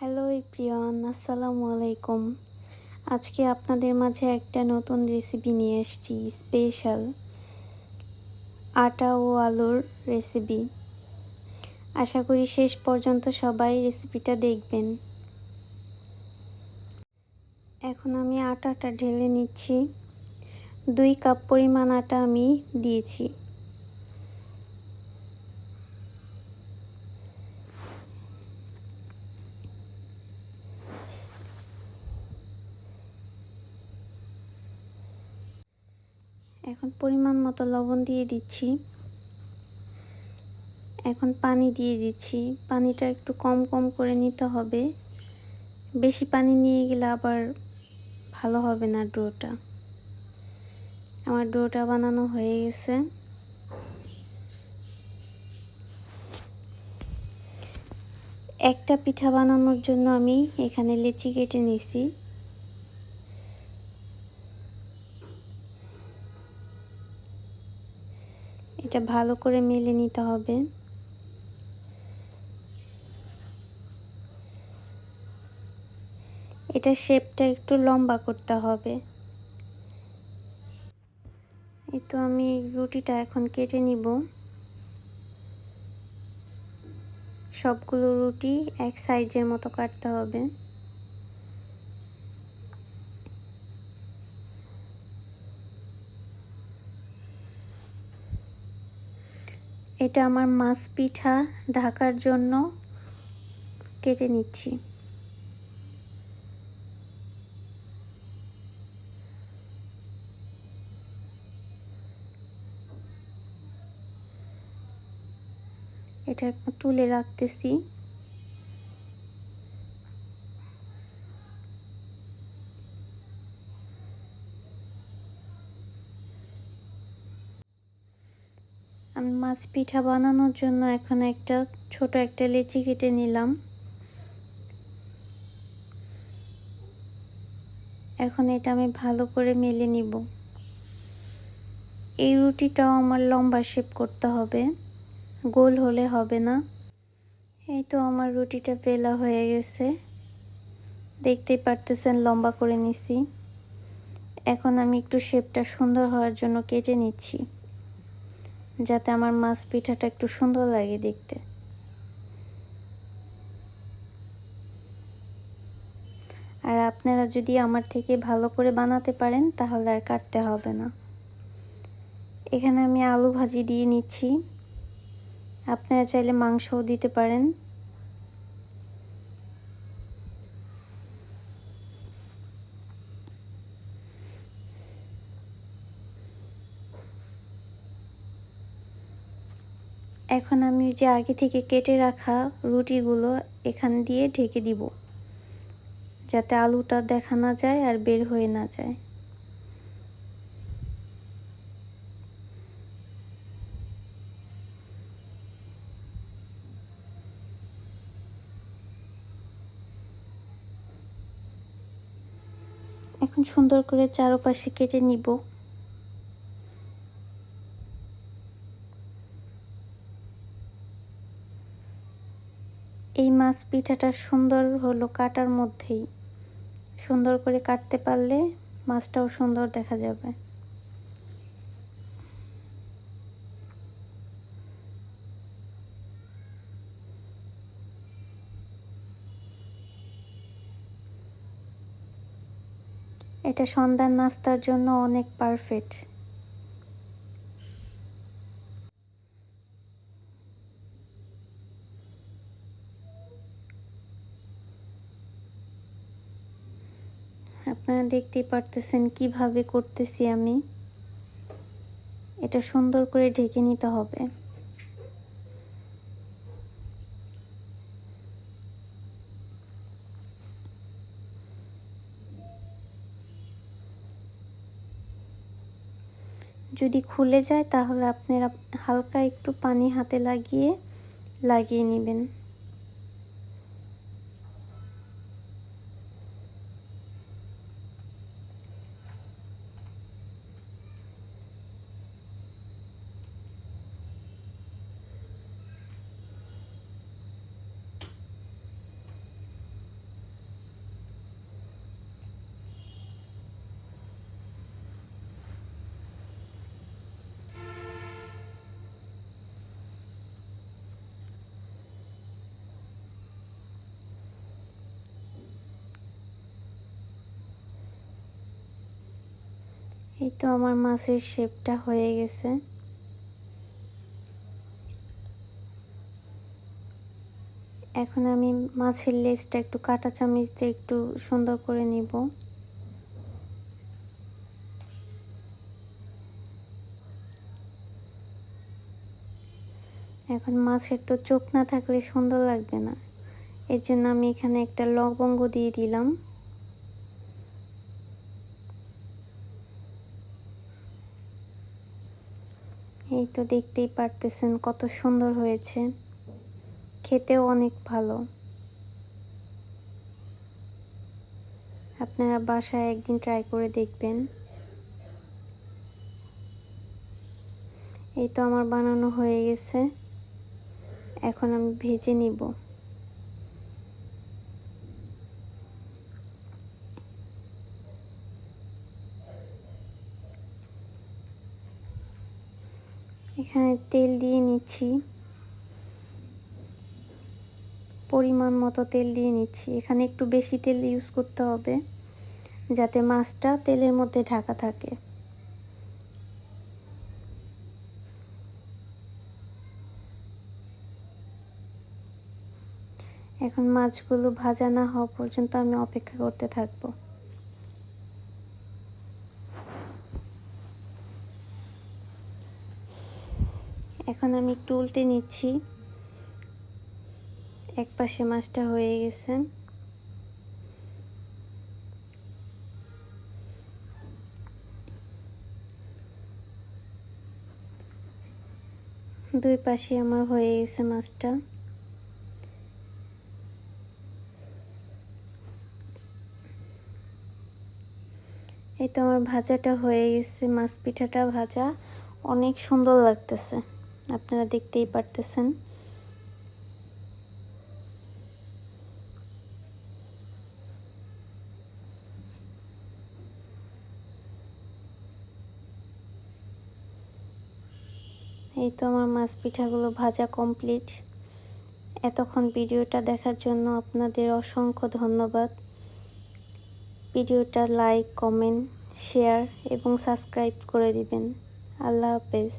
Hello everyone, আসসালামু আলাইকুম। আজকে আপনাদের মাঝে একটা নতুন রেসিপি নিয়ে এসেছি, স্পেশাল আটা ও আলুর রেসিপি। আশা করি শেষ পর্যন্ত সবাই রেসিপিটা দেখবেন। এখন আমি আটাটা ঢেলে নিচ্ছি। 2 কাপ পরিমাণ আটা আমি দিয়েছি। এখন পরিমাণ মতো লবণ দিয়ে দিচ্ছি। এখন পানি দিয়ে দিচ্ছি। পানিটা একটু কম কম করে নিতে হবে, বেশি পানি নিয়ে গেলে আবার ভালো হবে না ডোটা। আমার ডোটা বানানো হয়ে গেছে। একটা পিঠা বানানোর জন্য আমি এখানে লেচি কেটে নিয়েছি। এটা ভালো করে মেলে নিতে হবে। এটা শেপটা একটু লম্বা করতে হবে। এই তো আমি রুটিটা এখন কেটে নিব। সবগুলো রুটি এক সাইজের মতো কাটতে হবে। এটা আমার মাছ পিঠা ঢাকার জন্য কেটে নিচ্ছি। এটা তুলে রাখতেছি। আমি মাছ পিঠা বানানোর জন্য এখন ছোট একটা লেচি কেটে নিলাম। এখন এটা আমি ভালো করে মেলে নিব। এই রুটিটাও আমার লম্বা শেপ করতে হবে, গোল হলে হবে না। এই তো আমার রুটিটা বেলা হয়ে গেছে, দেখতেই পারতেছেন লম্বা করে নিছি। এখন আমি একটু শেপটা সুন্দর হওয়ার জন্য কেটে নিচ্ছি, যাতে আমার মাছ পিঠাটা একটু সুন্দর লাগে দেখতে। আর আপনারা যদি আমার থেকে ভালো করে বানাতে পারেন তাহলে আর কাটতে হবে না। এখানে আমি আলু ভাজি দিয়ে নিচ্ছি। আপনারা চাইলে মাংসও দিতে পারেন। এখন আমি যে আগে থেকে কেটে রাখা রুটিগুলো এখান দিয়ে ঢেকে দিব, যাতে আলুটা দেখা না যায় আর বের হয়ে না যায়। এখন সুন্দর করে চারপাশে কেটে নিব। এই মাছ পিঠাটা সুন্দর হলো কাটার মধ্যেই। সুন্দর করে কাটতে পারলে মাছটাও সুন্দর দেখা যাবে। এটা সন্ধ্যার নাস্তার জন্য অনেক পারফেক্ট। আপনারা দেখতেই পারতেছেন কিভাবে করতেছি আমি। এটা সুন্দর করে ঢেকে নিতে হবে। যদি খুলে যায় তাহলে আপনারা হালকা একটু পানি হাতে লাগিয়ে নেবেন। এই তো আমার মাছের শেপটা হয়ে গেছে। এখন আমি মাছের লেজটা একটু কাঁটা চামচ দিয়ে একটু সুন্দর করে নিব। এখন মাছের তো চোখ না থাকলে সুন্দর লাগবে না, এর জন্য আমি এখানে একটা লবঙ্গ দিয়ে দিলাম। এই তো দেখতেই পারতেছেন কত সুন্দর হয়েছে, খেতেও অনেক ভালো। আপনারা বাসায় একদিন ট্রাই করে দেখবেন। এই তো আমার বানানো হয়ে গেছে, এখন আমি ভেজে নিব। এখানে তেল দিয়ে নিচ্ছি, পরিমাণ মতো তেল দিয়ে নিচ্ছি। এখানে একটু বেশি তেল ইউজ করতে হবে যাতে মাছটা তেলের মধ্যে ঢাকা থাকে। এখন মাছগুলো ভাজা না হওয়া পর্যন্ত আমি অপেক্ষা করতে থাকবো। এখন আমি একটু উল্টে নিচ্ছি, এক পাশে মাছটা হয়ে গেছে। দুই পাশে আমার হয়ে গেছে মাছটা। এই তো আমার ভাজাটা হয়ে গেছে, মাছ পিঠাটা ভাজা অনেক সুন্দর লাগতেছে, আপনারা দেখতেই পারতেছেন। এই তো আমার মাছ পিঠাগুলো ভাজা কমপ্লিট। এতক্ষণ ভিডিওটা দেখার জন্য আপনাদের অসংখ্য ধন্যবাদ। ভিডিওটা লাইক, কমেন্ট, শেয়ার এবং সাবস্ক্রাইব করে দিবেন। আল্লাহ হাফেজ।